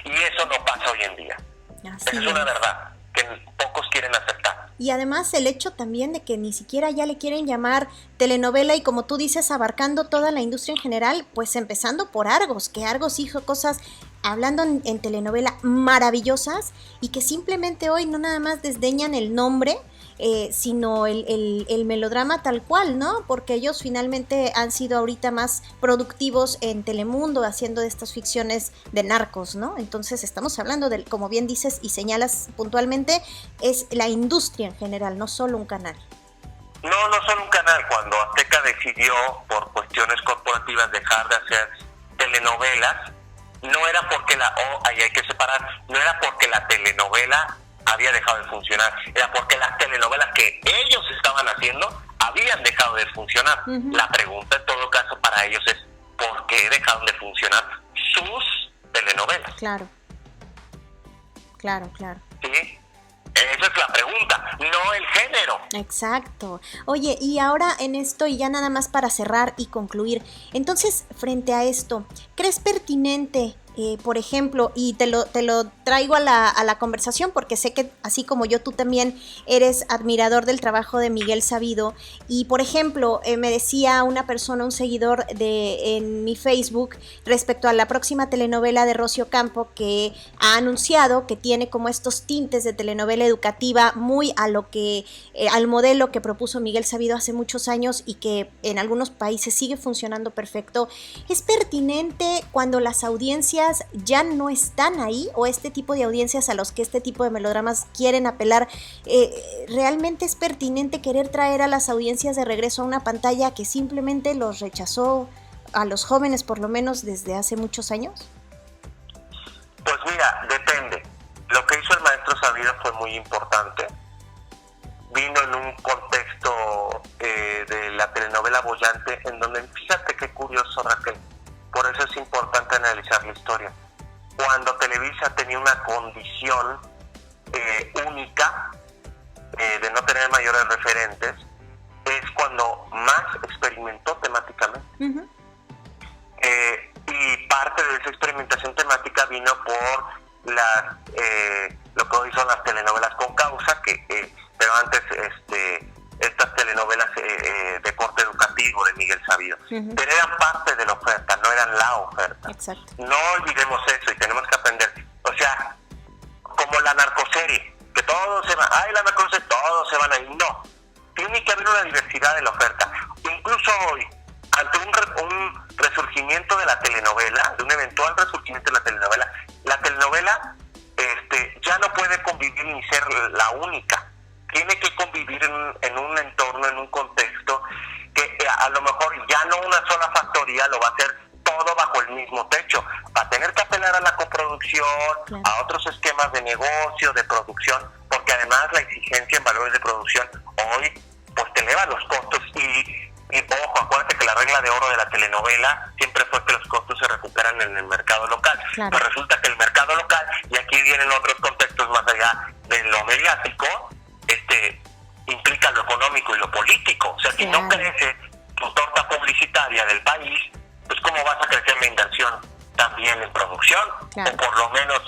Y eso no pasa hoy en día. Esa es una verdad que pocos quieren aceptar. Y además el hecho también de que ni siquiera ya le quieren llamar telenovela y, como tú dices, abarcando toda la industria en general, pues empezando por Argos, que Argos hizo cosas, hablando en telenovela, maravillosas, y que simplemente hoy no nada más desdeñan el nombre, sino el melodrama tal cual, ¿no? Porque ellos finalmente han sido ahorita más productivos en Telemundo haciendo estas ficciones de narcos, ¿no? Entonces estamos hablando de, como bien dices y señalas puntualmente, es la industria en general, no solo un canal. No solo un canal. Cuando Azteca decidió, por cuestiones corporativas, dejar de hacer telenovelas, no era porque ahí hay que separar, no era porque la telenovela había dejado de funcionar, era porque las telenovelas que ellos estaban haciendo habían dejado de funcionar. La pregunta en todo caso para ellos es ¿por qué dejaron de funcionar sus telenovelas? Claro. ¿Sí? Esa es la pregunta, no el género. Exacto. Oye, y ahora en esto, y ya nada más para cerrar y concluir, entonces, frente a esto, ¿crees pertinente, por ejemplo, y te lo traigo a la conversación porque sé que así como yo, tú también eres admirador del trabajo de Miguel Sabido, y por ejemplo, me decía una persona, un seguidor en mi Facebook, respecto a la próxima telenovela de Rocío Ocampo, que ha anunciado que tiene como estos tintes de telenovela educativa muy a lo que, al modelo que propuso Miguel Sabido hace muchos años y que en algunos países sigue funcionando perfecto. ¿Es pertinente cuando las audiencias ya no están ahí, o este tipo de audiencias a los que este tipo de melodramas quieren apelar? ¿Realmente es pertinente querer traer a las audiencias de regreso a una pantalla que simplemente los rechazó a los jóvenes, por lo menos desde hace muchos años? Pues mira, depende. Lo que hizo el maestro Sabido fue muy importante. Vino en un contexto de la telenovela boyante, en donde, fíjate qué curioso, Raquel, por eso es importante analizar la historia. Cuando Televisa tenía una condición única de no tener mayores referentes, es cuando más experimentó temáticamente. Y parte de esa experimentación temática vino por lo que hoy son las telenovelas con causa, pero antes estas telenovelas de corte educativo de Miguel Sabido, pero eran parte de la oferta, no eran la oferta. Exacto. No olvidemos eso y tenemos que aprender. O sea, como la narcoserie, que todos van, ay, la macroce, todos se van a ir. No, tiene que haber una diversidad de la oferta. Incluso hoy, ante un resurgimiento de la telenovela, de un eventual resurgimiento de la telenovela ya no puede convivir ni ser la única. Tiene que convivir en un entorno, en un contexto, que a lo mejor ya no una sola factoría lo va a hacer todo bajo el mismo techo. Va a tener que apelar a la coproducción, claro, a otros esquemas de negocio, de producción, porque además la exigencia en valores de producción hoy pues te eleva los costos y ojo, acuérdate que la regla de oro de la telenovela siempre fue que los costos se recuperan en el mercado local. Claro. Pero resulta que el mercado local, y aquí vienen otros contextos más allá de lo mediático, implica lo económico y lo político. O sea, si no crece tu torta publicitaria del país, pues cómo vas a crecer la inversión también en producción, claro, o por lo menos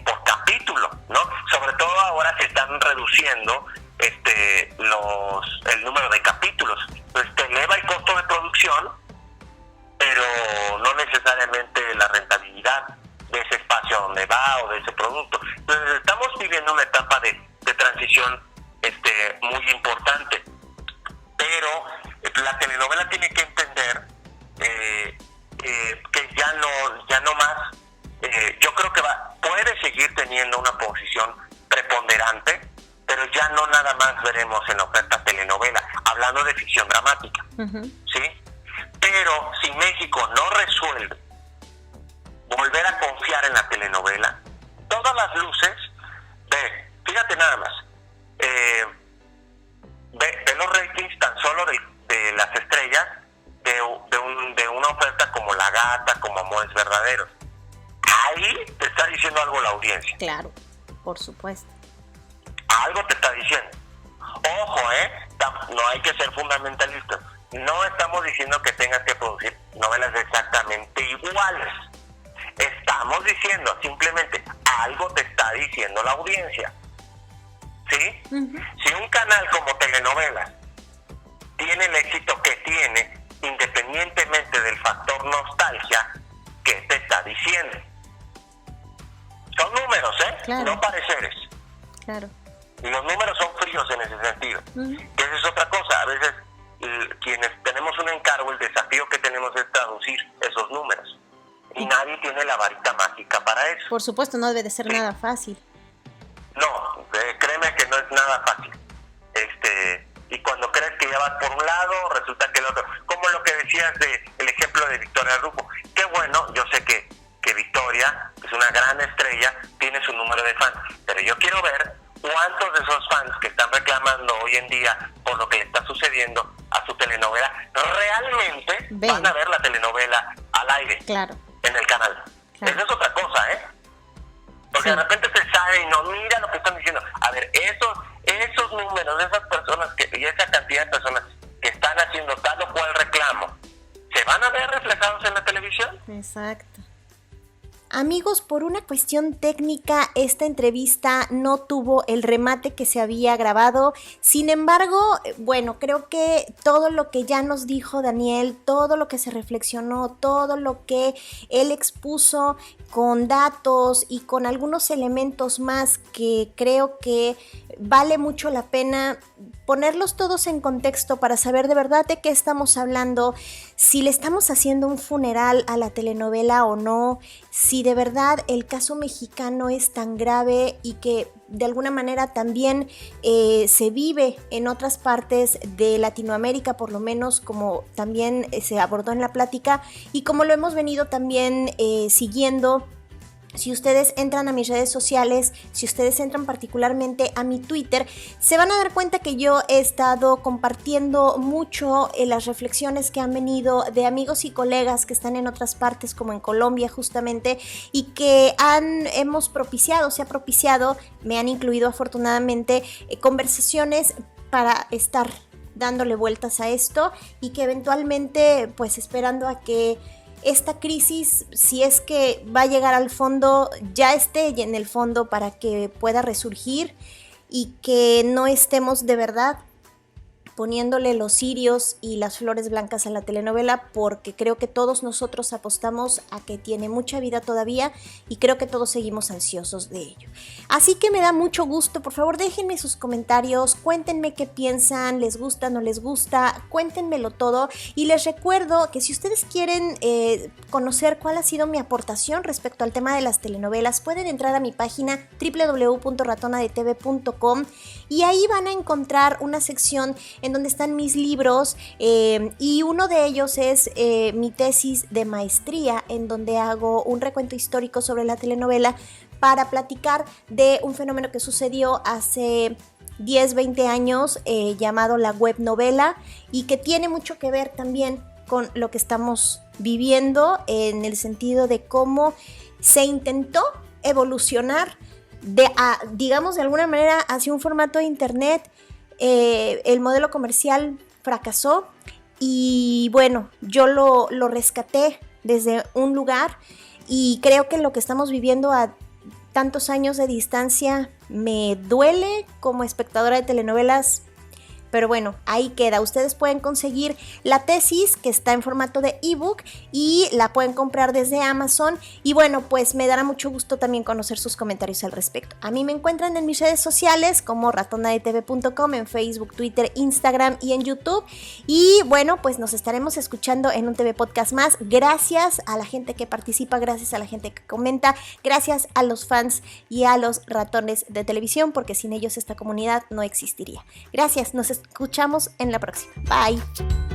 por capítulo, ¿no? Sobre todo ahora se están reduciendo el número de capítulos. Entonces te eleva el costo de producción, pero no necesariamente la rentabilidad de ese espacio donde va o de ese producto. Entonces estamos viviendo una etapa de transición muy importante, pero la telenovela tiene que entender que ya no más, yo creo que puede seguir teniendo una posición preponderante, pero ya no nada más veremos en la oferta telenovela, hablando de ficción dramática, ¿sí? Pero si México no resuelve volver a confiar en la telenovela, todas las luces, fíjate nada más, ve los ratings tan solo de las estrellas de una oferta como La Gata, como Amores Verdaderos. Ahí te está diciendo algo la audiencia. Claro, por supuesto. Algo te está diciendo. Ojo, no hay que ser fundamentalistas. No estamos diciendo que tengas que producir novelas exactamente iguales. Estamos diciendo simplemente algo te está diciendo la audiencia. ¿Sí? Uh-huh. Si un canal como Telenovelas tiene el éxito que tiene, independientemente del factor nostalgia, ¿qué te está diciendo? Son números, claro, no pareceres. Claro. Y los números son fríos en ese sentido. Uh-huh. Y esa es otra cosa. A veces quienes tenemos un encargo, el desafío que tenemos es traducir esos números. Y nadie tiene la varita mágica para eso. Por supuesto, no debe de ser nada fácil. No, créeme que no es nada fácil. Y cuando crees que ya vas por un lado, resulta que el otro. Como lo que decías el ejemplo de Victoria Rufo. Qué bueno, yo sé que Victoria es una gran estrella, tiene su número de fans, pero yo quiero ver cuántos de esos fans que están reclamando hoy en día por lo que le está sucediendo a su telenovela realmente van a ver la telenovela al aire, claro, en el canal. Claro. Esa es otra cosa, porque de repente se sabe y no mira lo que están diciendo. A ver, esos números, esas personas y esa cantidad de personas que están haciendo tal o cual reclamo, ¿se van a ver reflejados en la televisión? Exacto. Amigos, por una cuestión técnica, esta entrevista no tuvo el remate que se había grabado. Sin embargo, bueno, creo que todo lo que ya nos dijo Daniel, todo lo que se reflexionó, todo lo que él expuso con datos y con algunos elementos más que creo que vale mucho la pena ponerlos todos en contexto para saber de verdad de qué estamos hablando, si le estamos haciendo un funeral a la telenovela o no, si de verdad el caso mexicano es tan grave y que de alguna manera también se vive en otras partes de Latinoamérica, por lo menos como también se abordó en la plática y como lo hemos venido también siguiendo. Si ustedes entran a mis redes sociales, si ustedes entran particularmente a mi Twitter, se van a dar cuenta que yo he estado compartiendo mucho las reflexiones que han venido de amigos y colegas que están en otras partes, como en Colombia justamente, y que se ha propiciado, me han incluido afortunadamente, conversaciones para estar dándole vueltas a esto y que eventualmente, pues esperando a que esta crisis, si es que va a llegar al fondo, ya esté en el fondo para que pueda resurgir y que no estemos de verdad poniéndole los cirios y las flores blancas a la telenovela, porque creo que todos nosotros apostamos a que tiene mucha vida todavía y creo que todos seguimos ansiosos de ello. Así que me da mucho gusto, por favor déjenme sus comentarios, cuéntenme qué piensan, les gusta, no les gusta, cuéntenmelo todo, y les recuerdo que si ustedes quieren conocer cuál ha sido mi aportación respecto al tema de las telenovelas, pueden entrar a mi página www.ratonadetv.com y ahí van a encontrar una sección en donde están mis libros, y uno de ellos es mi tesis de maestría, en donde hago un recuento histórico sobre la telenovela para platicar de un fenómeno que sucedió hace 10, 20 años llamado la web novela, y que tiene mucho que ver también con lo que estamos viviendo, en el sentido de cómo se intentó evolucionar digamos de alguna manera hacia un formato de internet. El modelo comercial fracasó y bueno, yo lo rescaté desde un lugar, y creo que lo que estamos viviendo a tantos años de distancia me duele como espectadora de telenovelas. Pero bueno, ahí queda. Ustedes pueden conseguir la tesis, que está en formato de ebook, y la pueden comprar desde Amazon. Y bueno, pues me dará mucho gusto también conocer sus comentarios al respecto. A mí me encuentran en mis redes sociales como ratonadetv.com, en Facebook, Twitter, Instagram y en YouTube. Y bueno, pues nos estaremos escuchando en un TV Podcast más. Gracias a la gente que participa, gracias a la gente que comenta, gracias a los fans y a los ratones de televisión, porque sin ellos esta comunidad no existiría. Gracias, nos escuchamos en la próxima. Bye.